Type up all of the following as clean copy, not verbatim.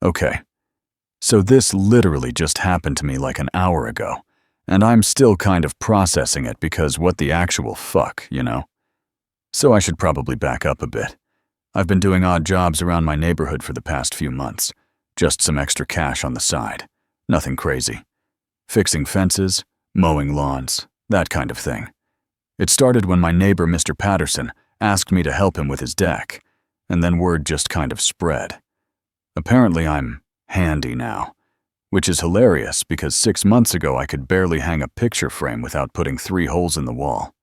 Okay, so this literally just happened to me like an hour ago, and I'm still kind of processing it because what the actual fuck, you know? So I should probably back up a bit. I've been doing odd jobs around my neighborhood for the past few months. Just some extra cash on the side. Nothing crazy. Fixing fences, mowing lawns, that kind of thing. It started when my neighbor, Mr. Patterson, asked me to help him with his deck, and then word just kind of spread. Apparently I'm handy now, which is hilarious because 6 months ago I could barely hang a picture frame without putting 3 holes in the wall.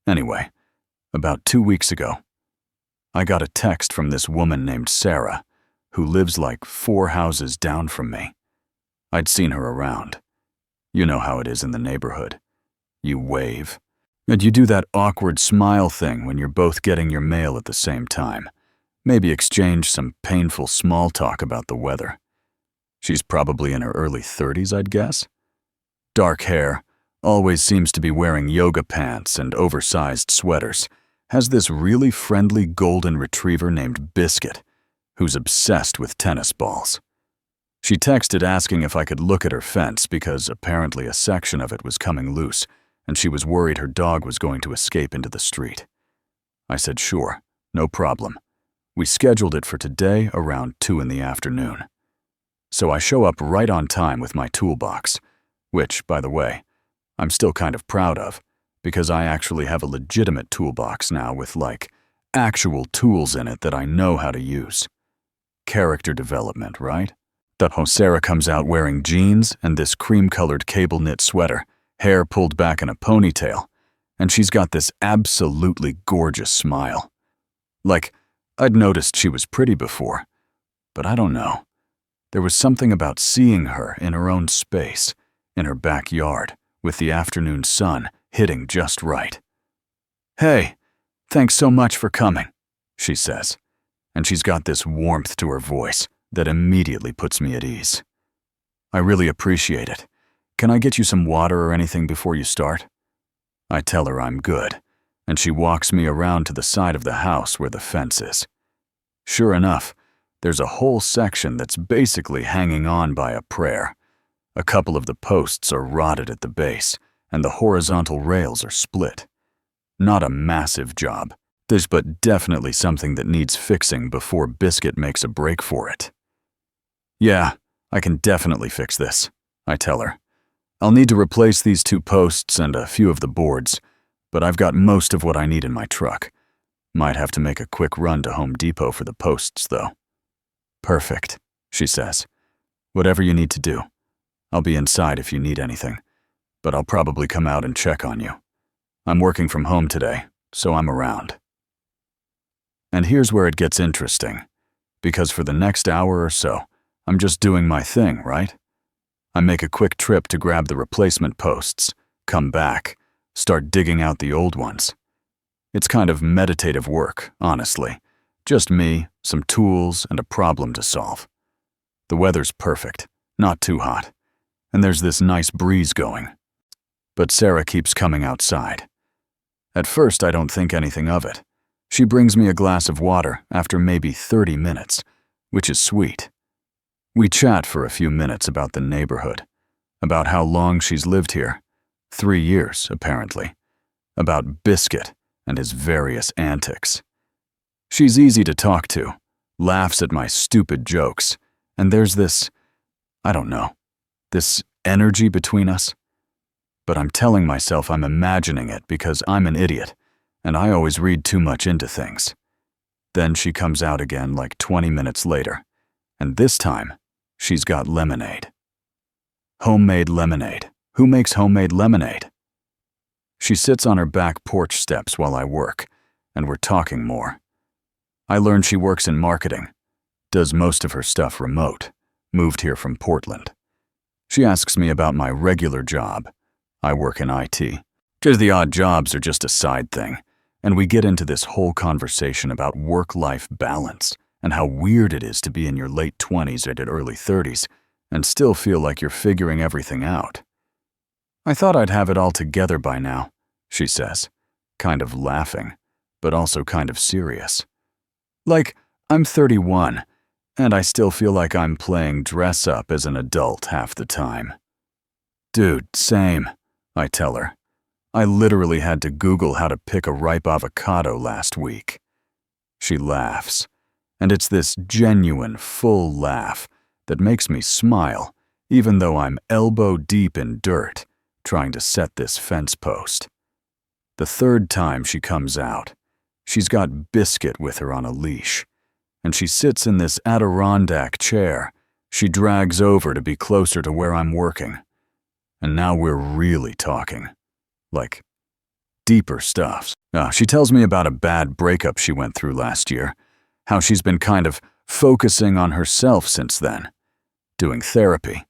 Anyway, about 2 weeks ago, I got a text from this woman named Sarah, who lives like 4 houses down from me. I'd seen her around. You know how it is in the neighborhood. You wave, and you do that awkward smile thing when you're both getting your mail at the same time. Maybe exchange some painful small talk about the weather. She's probably in her early 30s, I'd guess. Dark hair, always seems to be wearing yoga pants and oversized sweaters, has this really friendly golden retriever named Biscuit, who's obsessed with tennis balls. She texted asking if I could look at her fence because apparently a section of it was coming loose, and she was worried her dog was going to escape into the street. I said sure, no problem. We scheduled it for today around 2 in the afternoon. So I show up right on time with my toolbox, which, by the way, I'm still kind of proud of, because I actually have a legitimate toolbox now with, like, actual tools in it that I know how to use. Character development, right? Sarah comes out wearing jeans and this cream-colored cable-knit sweater, hair pulled back in a ponytail, and she's got this absolutely gorgeous smile. Like, I'd noticed she was pretty before, but I don't know. There was something about seeing her in her own space, in her backyard, with the afternoon sun hitting just right. "Hey, thanks so much for coming," she says, and she's got this warmth to her voice that immediately puts me at ease. "I really appreciate it. Can I get you some water or anything before you start?" I tell her I'm good, and she walks me around to the side of the house where the fence is. Sure enough, there's a whole section that's basically hanging on by a prayer. A couple of the posts are rotted at the base, and the horizontal rails are split. Not a massive job, but definitely something that needs fixing before Biscuit makes a break for it. "Yeah, I can definitely fix this," I tell her. "I'll need to replace these 2 posts and a few of the boards, but I've got most of what I need in my truck. Might have to make a quick run to Home Depot for the posts, though." "Perfect," she says. "Whatever you need to do. I'll be inside if you need anything, but I'll probably come out and check on you. I'm working from home today, so I'm around." And here's where it gets interesting, because for the next hour or so, I'm just doing my thing, right? I make a quick trip to grab the replacement posts, come back, start digging out the old ones. It's kind of meditative work, honestly. Just me, some tools, and a problem to solve. The weather's perfect, not too hot, and there's this nice breeze going. But Sarah keeps coming outside. At first, I don't think anything of it. She brings me a glass of water after maybe 30 minutes, which is sweet. We chat for a few minutes about the neighborhood, about how long she's lived here, 3 years, apparently, about Biscuit and his various antics. She's easy to talk to, laughs at my stupid jokes, and there's this, I don't know, this energy between us. But I'm telling myself I'm imagining it because I'm an idiot, and I always read too much into things. Then she comes out again like 20 minutes later, and this time, she's got lemonade. Homemade lemonade. Who makes homemade lemonade? She sits on her back porch steps while I work, and we're talking more. I learned she works in marketing, does most of her stuff remote, moved here from Portland. She asks me about my regular job. I work in IT. Because the odd jobs are just a side thing, and we get into this whole conversation about work-life balance and how weird it is to be in your late 20s or early 30s and still feel like you're figuring everything out. "I thought I'd have it all together by now," she says, kind of laughing, but also kind of serious. "Like, I'm 31, and I still feel like I'm playing dress-up as an adult half the time. Dude, same, I tell her. I literally had to Google how to pick a ripe avocado last week. She laughs, and it's this genuine, full laugh that makes me smile, even though I'm elbow-deep in dirt trying to set this fence post. The third time she comes out, she's got Biscuit with her on a leash, and she sits in this Adirondack chair she drags over to be closer to where I'm working. And now we're really talking. Like, deeper stuff. She tells me about a bad breakup she went through last year, how she's been kind of focusing on herself since then, doing therapy,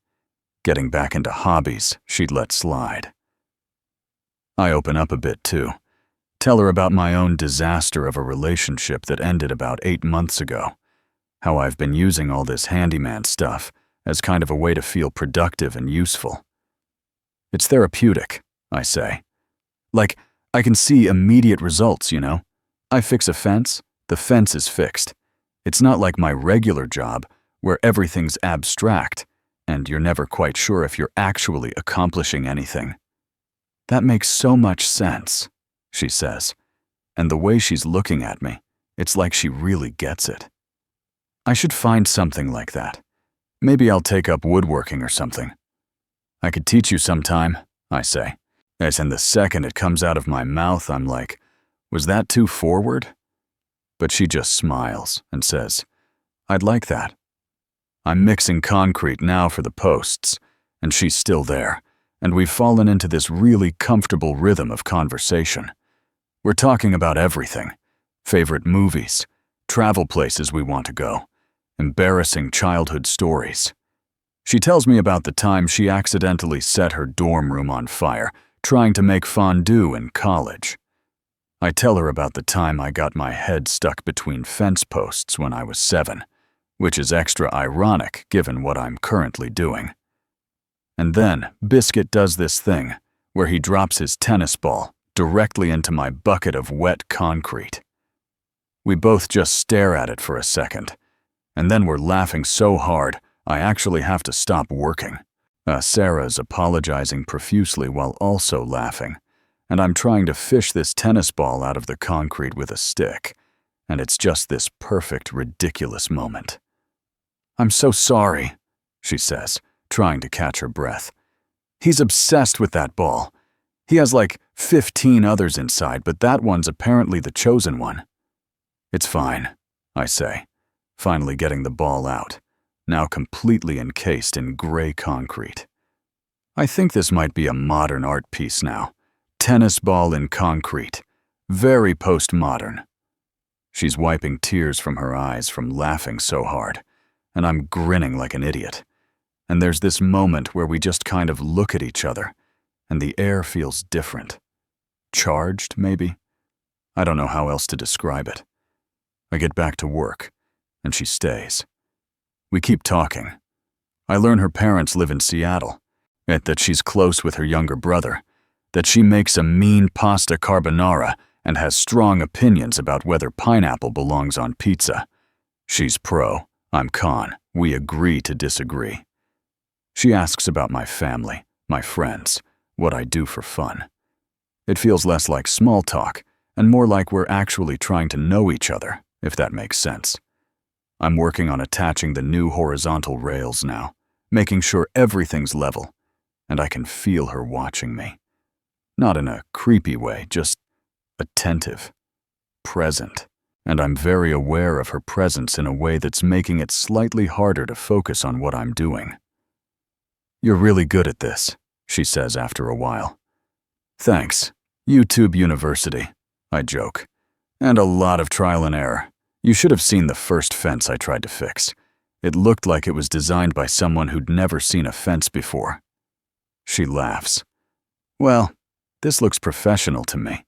getting back into hobbies she'd let slide. I open up a bit too, tell her about my own disaster of a relationship that ended about 8 months ago, how I've been using all this handyman stuff as kind of a way to feel productive and useful. It's therapeutic, I say. Like, I can see immediate results, you know? I fix a fence, the fence is fixed. It's not like my regular job, where everything's abstract, and you're never quite sure if you're actually accomplishing anything. That makes so much sense, she says, and the way she's looking at me, it's like she really gets it. I should find something like that. Maybe I'll take up woodworking or something. I could teach you sometime, I say. And the second it comes out of my mouth, I'm like, was that too forward? But she just smiles and says, I'd like that. I'm mixing concrete now for the posts, and she's still there, and we've fallen into this really comfortable rhythm of conversation. We're talking about everything: favorite movies, travel places we want to go, embarrassing childhood stories. She tells me about the time she accidentally set her dorm room on fire trying to make fondue in college. I tell her about the time I got my head stuck between fence posts when I was 7, which is extra ironic given what I'm currently doing. And then Biscuit does this thing where he drops his tennis ball directly into my bucket of wet concrete. We both just stare at it for a second, and then we're laughing so hard I actually have to stop working. Sarah's apologizing profusely while also laughing, and I'm trying to fish this tennis ball out of the concrete with a stick, and it's just this perfect, ridiculous moment. I'm so sorry, she says, trying to catch her breath. He's obsessed with that ball. He has like 15 others inside, but that one's apparently the chosen one. It's fine, I say, finally getting the ball out, now completely encased in gray concrete. I think this might be a modern art piece now. Tennis ball in concrete. Very postmodern. She's wiping tears from her eyes from laughing so hard, and I'm grinning like an idiot. And there's this moment where we just kind of look at each other, and the air feels different. Charged, maybe? I don't know how else to describe it. I get back to work, and she stays. We keep talking. I learn her parents live in Seattle, that she's close with her younger brother, that she makes a mean pasta carbonara and has strong opinions about whether pineapple belongs on pizza. She's pro, I'm con. We agree to disagree. She asks about my family, my friends, what I do for fun. It feels less like small talk and more like we're actually trying to know each other, if that makes sense. I'm working on attaching the new horizontal rails now, making sure everything's level, and I can feel her watching me. Not in a creepy way, just attentive, present, and I'm very aware of her presence in a way that's making it slightly harder to focus on what I'm doing. You're really good at this, she says after a while. Thanks. YouTube University, I joke. And a lot of trial and error. You should have seen the first fence I tried to fix. It looked like it was designed by someone who'd never seen a fence before. She laughs. Well, this looks professional to me.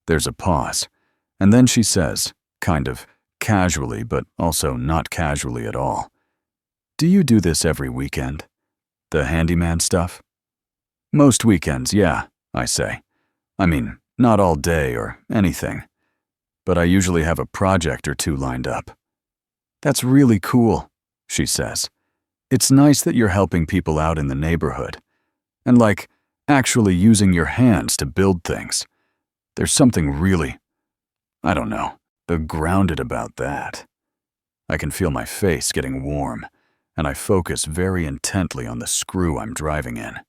There's a pause, and then she says, kind of casually but also not casually at all, do you do this every weekend? The handyman stuff? Most weekends, yeah, I say. I mean, not all day or anything, but I usually have a project or two lined up. That's really cool, she says. It's nice that you're helping people out in the neighborhood. And like, actually using your hands to build things. There's something really, I don't know, grounded about that. I can feel my face getting warm, and I focus very intently on the screw I'm driving in.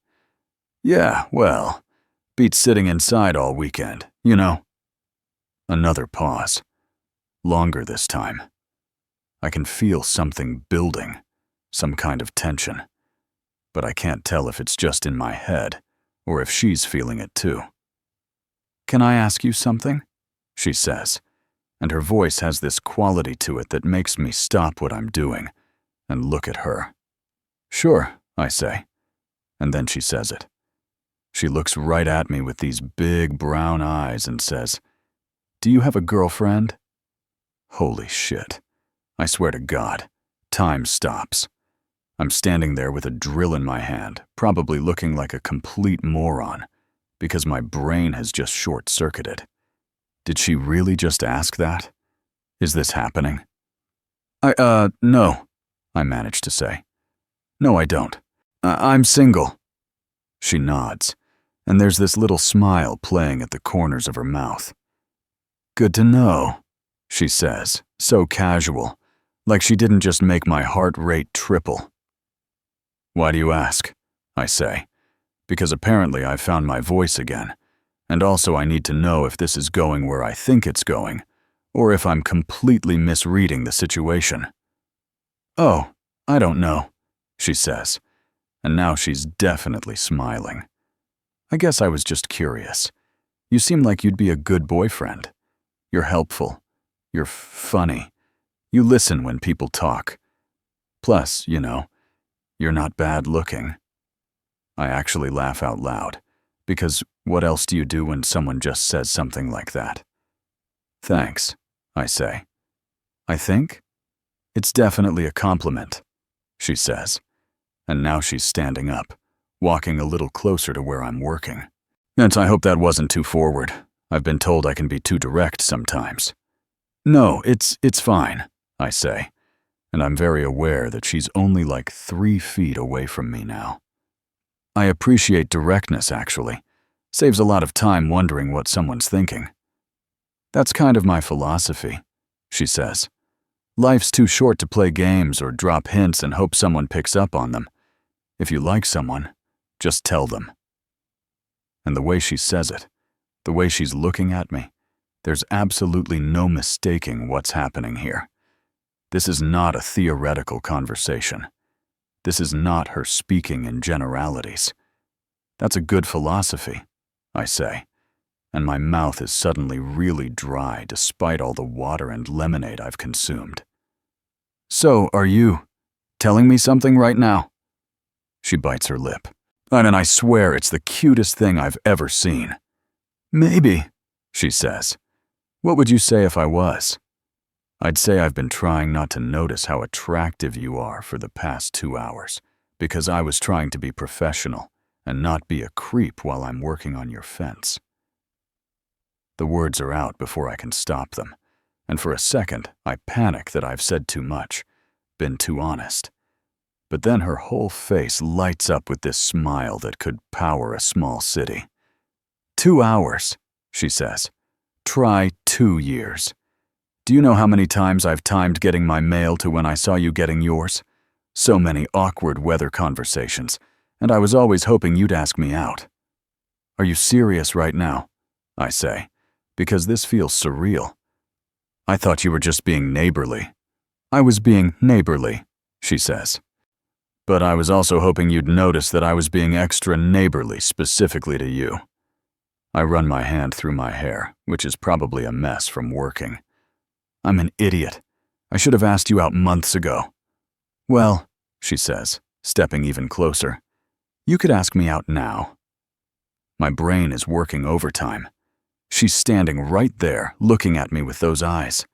Yeah, well, beats sitting inside all weekend, you know. Another pause. Longer this time. I can feel something building, some kind of tension. But I can't tell if it's just in my head, or if she's feeling it too. Can I ask you something? She says, and her voice has this quality to it that makes me stop what I'm doing and look at her. Sure, I say, and then she says it. She looks right at me with these big brown eyes and says, "Do you have a girlfriend?" Holy shit. I swear to God, time stops. I'm standing there with a drill in my hand, probably looking like a complete moron, because my brain has just short-circuited. Did she really just ask that? Is this happening? No, I manage to say. No, I don't. I'm single. She nods, and there's this little smile playing at the corners of her mouth. Good to know, she says, so casual, like she didn't just make my heart rate triple. Why do you ask? I say, because apparently I've found my voice again, and also I need to know if this is going where I think it's going, or if I'm completely misreading the situation. Oh, I don't know, she says, and now she's definitely smiling. I guess I was just curious. You seem like you'd be a good boyfriend. You're helpful. You're funny. You listen when people talk. Plus, you know, you're not bad looking. I actually laugh out loud, because what else do you do when someone just says something like that? Thanks, I say. I think? It's definitely a compliment, she says, and now she's standing up, walking a little closer to where I'm working. And I hope that wasn't too forward. I've been told I can be too direct sometimes. No, it's fine, I say, and I'm very aware that she's only like 3 feet away from me now. I appreciate directness, actually. Saves a lot of time wondering what someone's thinking. That's kind of my philosophy, she says. Life's too short to play games or drop hints and hope someone picks up on them. If you like someone, just tell them. And the way she says it, the way she's looking at me, there's absolutely no mistaking what's happening here. This is not a theoretical conversation. This is not her speaking in generalities. That's a good philosophy, I say, and my mouth is suddenly really dry despite all the water and lemonade I've consumed. So, are you telling me something right now? She bites her lip. I swear it's the cutest thing I've ever seen. Maybe, she says. What would you say if I was? I'd say I've been trying not to notice how attractive you are for the past 2 hours, because I was trying to be professional and not be a creep while I'm working on your fence. The words are out before I can stop them, and for a second I panic that I've said too much, been too honest. But then her whole face lights up with this smile that could power a small city. 2 hours, she says. Try 2 years. Do you know how many times I've timed getting my mail to when I saw you getting yours? So many awkward weather conversations, and I was always hoping you'd ask me out. Are you serious right now? I say, because this feels surreal. I thought you were just being neighborly. I was being neighborly, she says. But I was also hoping you'd notice that I was being extra neighborly specifically to you. I run my hand through my hair, which is probably a mess from working. I'm an idiot. I should have asked you out months ago. Well, she says, stepping even closer, you could ask me out now. My brain is working overtime. She's standing right there, looking at me with those eyes.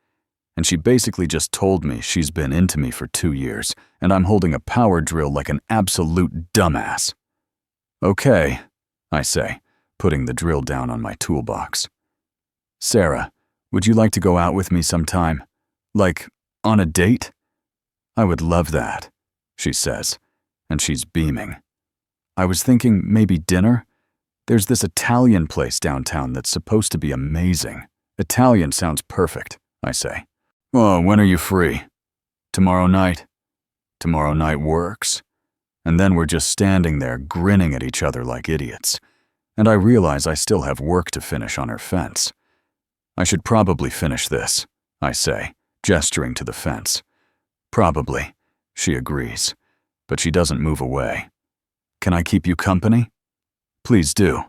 And she basically just told me she's been into me for 2 years, and I'm holding a power drill like an absolute dumbass. Okay, I say, putting the drill down on my toolbox. Sarah, would you like to go out with me sometime? Like, on a date? I would love that, she says, and she's beaming. I was thinking maybe dinner? There's this Italian place downtown that's supposed to be amazing. Italian sounds perfect, I say. Oh, when are you free? Tomorrow night? Tomorrow night works. And then we're just standing there grinning at each other like idiots. And I realize I still have work to finish on her fence. I should probably finish this, I say, gesturing to the fence. Probably, she agrees, but she doesn't move away. Can I keep you company? Please do.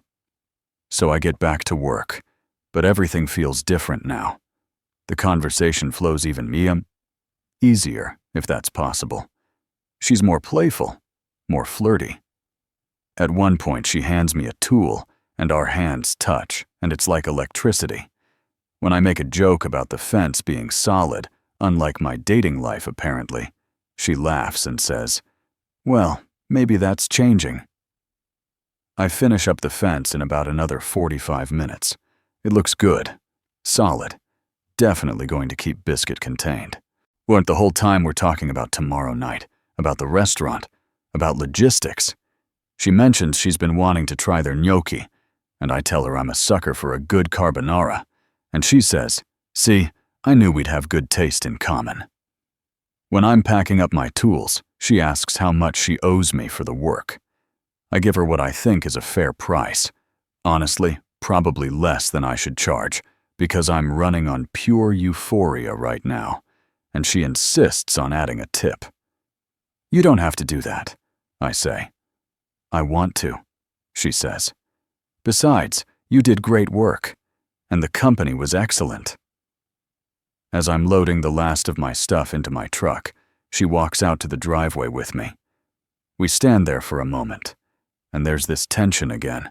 So I get back to work, but everything feels different now. The conversation flows even easier, if that's possible. She's more playful, more flirty. At one point, she hands me a tool, and our hands touch, and it's like electricity. When I make a joke about the fence being solid, unlike my dating life apparently, she laughs and says, well, maybe that's changing. I finish up the fence in about another 45 minutes. It looks good, solid, definitely going to keep Biscuit contained. Well, the whole time we're talking about tomorrow night, about the restaurant, about logistics. She mentions she's been wanting to try their gnocchi, and I tell her I'm a sucker for a good carbonara, and she says, see, I knew we'd have good taste in common. When I'm packing up my tools, she asks how much she owes me for the work. I give her what I think is a fair price. Honestly, probably less than I should charge, because I'm running on pure euphoria right now, and she insists on adding a tip. You don't have to do that, I say. I want to, she says. Besides, you did great work, and the company was excellent. As I'm loading the last of my stuff into my truck, she walks out to the driveway with me. We stand there for a moment, and there's this tension again,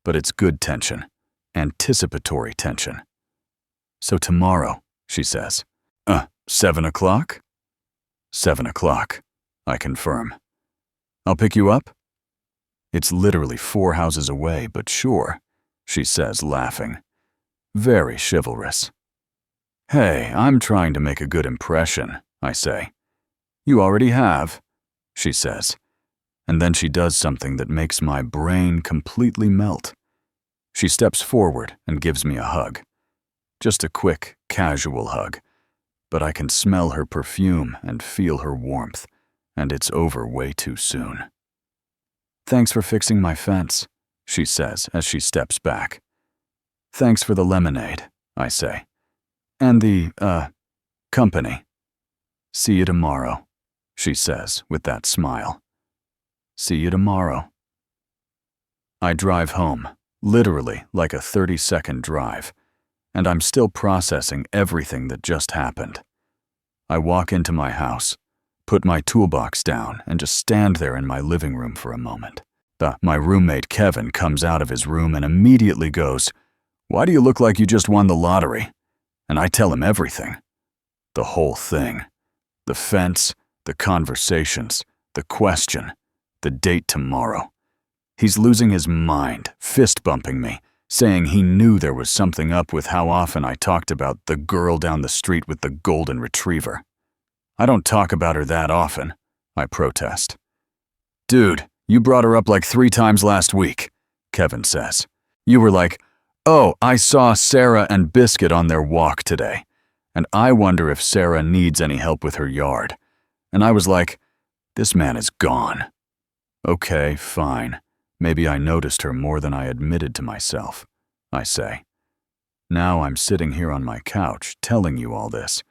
but it's good tension, anticipatory tension. So tomorrow, she says. 7 o'clock? 7 o'clock, I confirm. I'll pick you up? It's literally 4 houses away, but sure, she says, laughing. Very chivalrous. Hey, I'm trying to make a good impression, I say. You already have, she says, and then she does something that makes my brain completely melt. She steps forward and gives me a hug. Just a quick, casual hug, but I can smell her perfume and feel her warmth, and it's over way too soon. Thanks for fixing my fence, she says as she steps back. Thanks for the lemonade, I say. And the, company. See you tomorrow, she says with that smile. See you tomorrow. I drive home, literally like a 30-second drive, and I'm still processing everything that just happened. I walk into my house, put my toolbox down, and just stand there in my living room for a moment. My roommate Kevin comes out of his room and immediately goes, "Why do you look like you just won the lottery?" And I tell him everything. The whole thing. The fence, the conversations, the question, the date tomorrow. He's losing his mind, fist-bumping me, saying he knew there was something up with how often I talked about the girl down the street with the golden retriever. I don't talk about her that often, I protest. Dude, you brought her up like 3 times last week, Kevin says. You were like, oh, I saw Sarah and Biscuit on their walk today, and I wonder if Sarah needs any help with her yard. And I was like, this man is gone. Okay, fine. Maybe I noticed her more than I admitted to myself, I say. Now I'm sitting here on my couch telling you all this,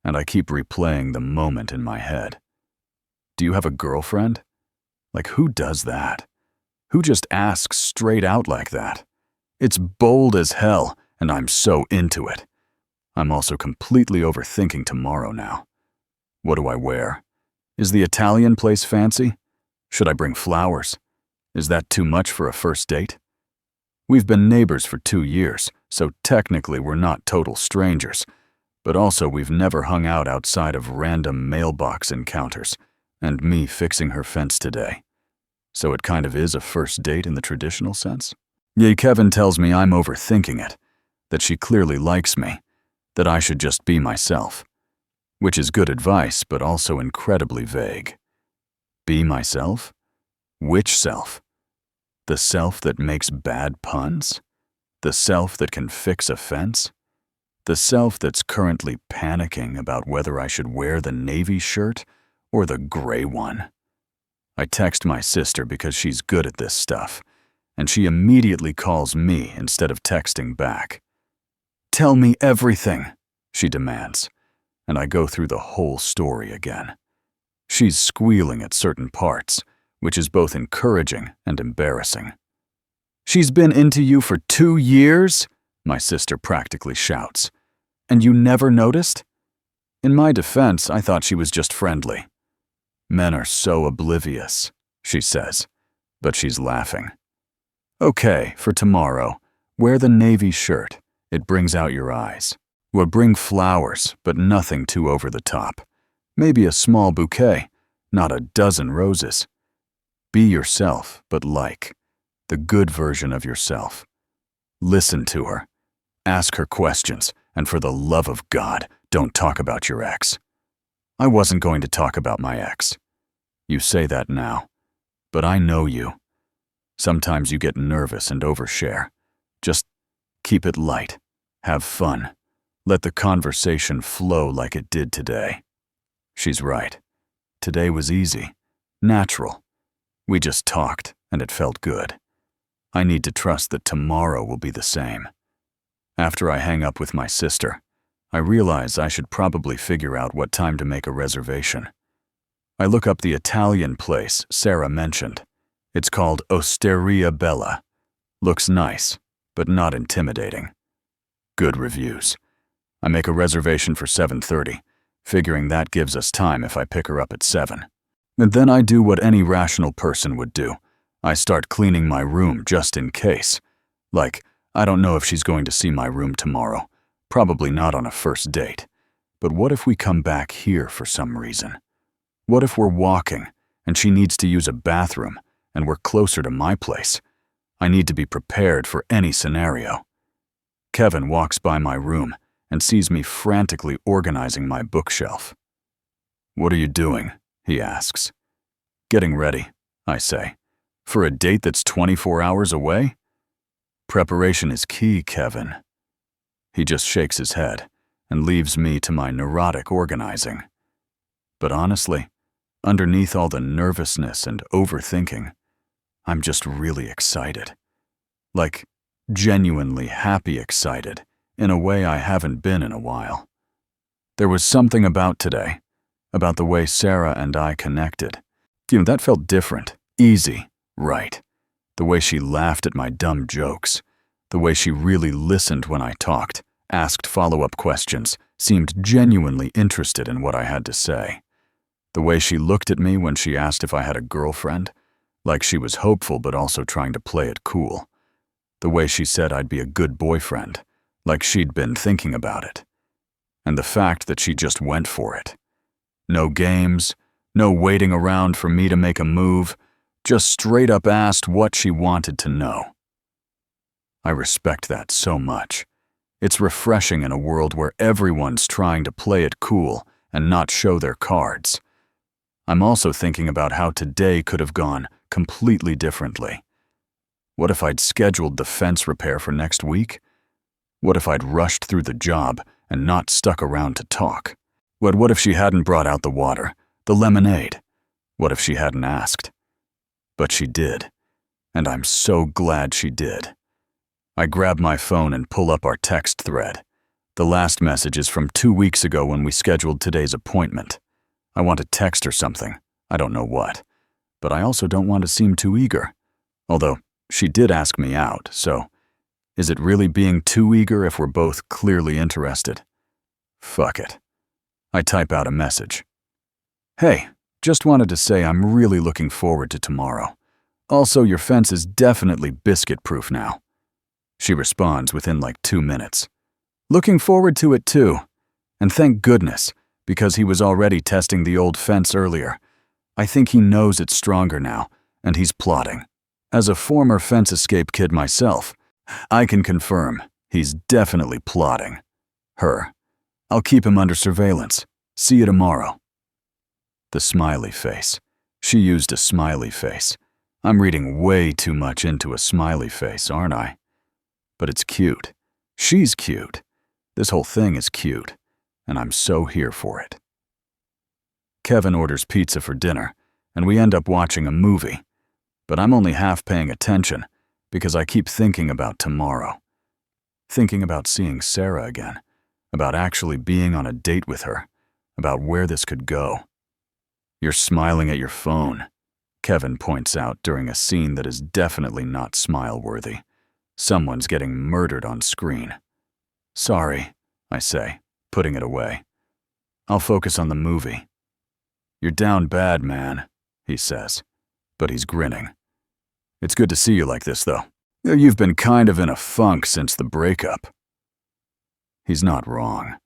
and I keep replaying the moment in my head. Do you have a girlfriend? Like, who does that? Who just asks straight out like that? It's bold as hell, and I'm so into it. I'm also completely overthinking tomorrow now. What do I wear? Is the Italian place fancy? Should I bring flowers? Is that too much for a first date? We've been neighbors for 2 years, so technically we're not total strangers, but also we've never hung out outside of random mailbox encounters, and me fixing her fence today. So it kind of is a first date in the traditional sense? Yeah, Kevin tells me I'm overthinking it, that she clearly likes me, that I should just be myself. which is good advice but also incredibly vague. Be myself? Which self? The self that makes bad puns? The self that can fix a fence? The self that's currently panicking about whether I should wear the navy shirt or the gray one? I text my sister because she's good at this stuff, and she immediately calls me instead of texting back. "Tell me everything," she demands, and I go through the whole story again. She's squealing at certain parts, which is both encouraging and embarrassing. "She's been into you for 2 years?" my sister practically shouts. "And you never noticed?" In my defense, I thought she was just friendly. "Men are so oblivious," she says, but she's laughing. "Okay, for tomorrow, wear the navy shirt. It brings out your eyes. We'll bring flowers, but nothing too over the top. Maybe a small bouquet, not a dozen roses. Be yourself, but like the good version of yourself. Listen to her. Ask her questions, and for the love of God, don't talk about your ex." I wasn't going to talk about my ex. You say that now, but I know you. Sometimes you get nervous and overshare. Just keep it light. Have fun. Let the conversation flow like it did today. She's right. Today was easy, natural. We just talked, and it felt good. I need to trust that tomorrow will be the same. After I hang up with my sister, I realize I should probably figure out what time to make a reservation. I look up the Italian place Sarah mentioned. It's called Osteria Bella. Looks nice, but not intimidating. Good reviews. I make a reservation for 7:30, figuring that gives us time if I pick her up at 7. And then I do what any rational person would do. I start cleaning my room just in case. Like, I don't know if she's going to see my room tomorrow. Probably not on a first date. But what if we come back here for some reason? What if we're walking, and she needs to use a bathroom, and we're closer to my place? I need to be prepared for any scenario. Kevin walks by my room and sees me frantically organizing my bookshelf. "What are you doing?" he asks. "Getting ready," I say. "For a date that's 24 hours away?" "Preparation is key, Kevin." He just shakes his head and leaves me to my neurotic organizing. But honestly, underneath all the nervousness and overthinking, I'm just really excited. Like, genuinely happy excited, in a way I haven't been in a while. There was something about today, about the way Sarah and I connected. That felt different, easy, right. The way she laughed at my dumb jokes. The way she really listened when I talked, asked follow-up questions, seemed genuinely interested in what I had to say. The way she looked at me when she asked if I had a girlfriend, like she was hopeful but also trying to play it cool. The way she said I'd be a good boyfriend, like she'd been thinking about it. And the fact that she just went for it. No games, no waiting around for me to make a move, just straight up asked what she wanted to know. I respect that so much. It's refreshing in a world where everyone's trying to play it cool and not show their cards. I'm also thinking about how today could have gone completely differently. What if I'd scheduled the fence repair for next week? What if I'd rushed through the job and not stuck around to talk? What if she hadn't brought out the water, the lemonade? What if she hadn't asked? But she did, and I'm so glad she did. I grab my phone and pull up our text thread. The last message is from 2 weeks ago when we scheduled today's appointment. I want to text her something, I don't know what, but I also don't want to seem too eager. Although, she did ask me out, so is it really being too eager if we're both clearly interested? Fuck it. I type out a message. "Hey, just wanted to say I'm really looking forward to tomorrow. Also, your fence is definitely biscuit-proof now." She responds within like 2 minutes. "Looking forward to it too. And thank goodness, because he was already testing the old fence earlier. I think he knows it's stronger now, and he's plotting. As a former fence escape kid myself, I can confirm he's definitely plotting. Her. I'll keep him under surveillance. See you tomorrow. The smiley face. She used a smiley face. I'm reading way too much into a smiley face, aren't I? But it's cute. She's cute. This whole thing is cute, and I'm so here for it. Kevin orders pizza for dinner, and we end up watching a movie. But I'm only half paying attention because I keep thinking about tomorrow. Thinking about seeing Sarah again, about actually being on a date with her, about where this could go. You're smiling at your phone, Kevin points out during a scene that is definitely not smile-worthy. Someone's getting murdered on screen. Sorry, I say, putting it away. I'll focus on the movie. You're down bad, man, he says, but he's grinning. It's good to see you like this, though. You've been kind of in a funk since the breakup. He's not wrong.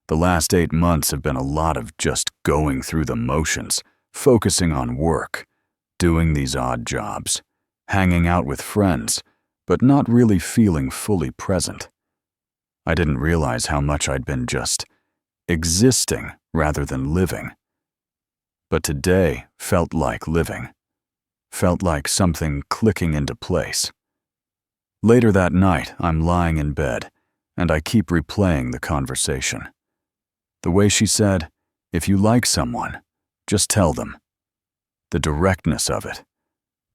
The last 8 months have been a lot of just going through the motions, focusing on work, doing these odd jobs, hanging out with friends, but not really feeling fully present. I didn't realize how much I'd been just existing rather than living. But today felt like living. Felt like something clicking into place. Later that night, I'm lying in bed, and I keep replaying the conversation. The way she said, if you like someone, just tell them. The directness of it.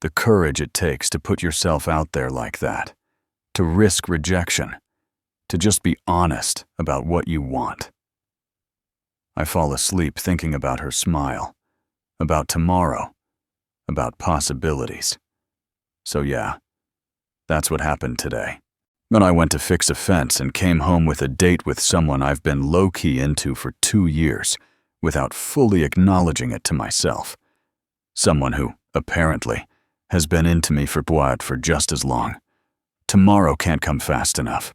The courage it takes to put yourself out there like that. To risk rejection. To just be honest about what you want. I fall asleep thinking about her smile. About tomorrow. About possibilities. So yeah, that's what happened today. When I went to fix a fence and came home with a date with someone I've been low-key into for 2 years, without fully acknowledging it to myself. Someone who, apparently, has been into me for just as long. Tomorrow can't come fast enough.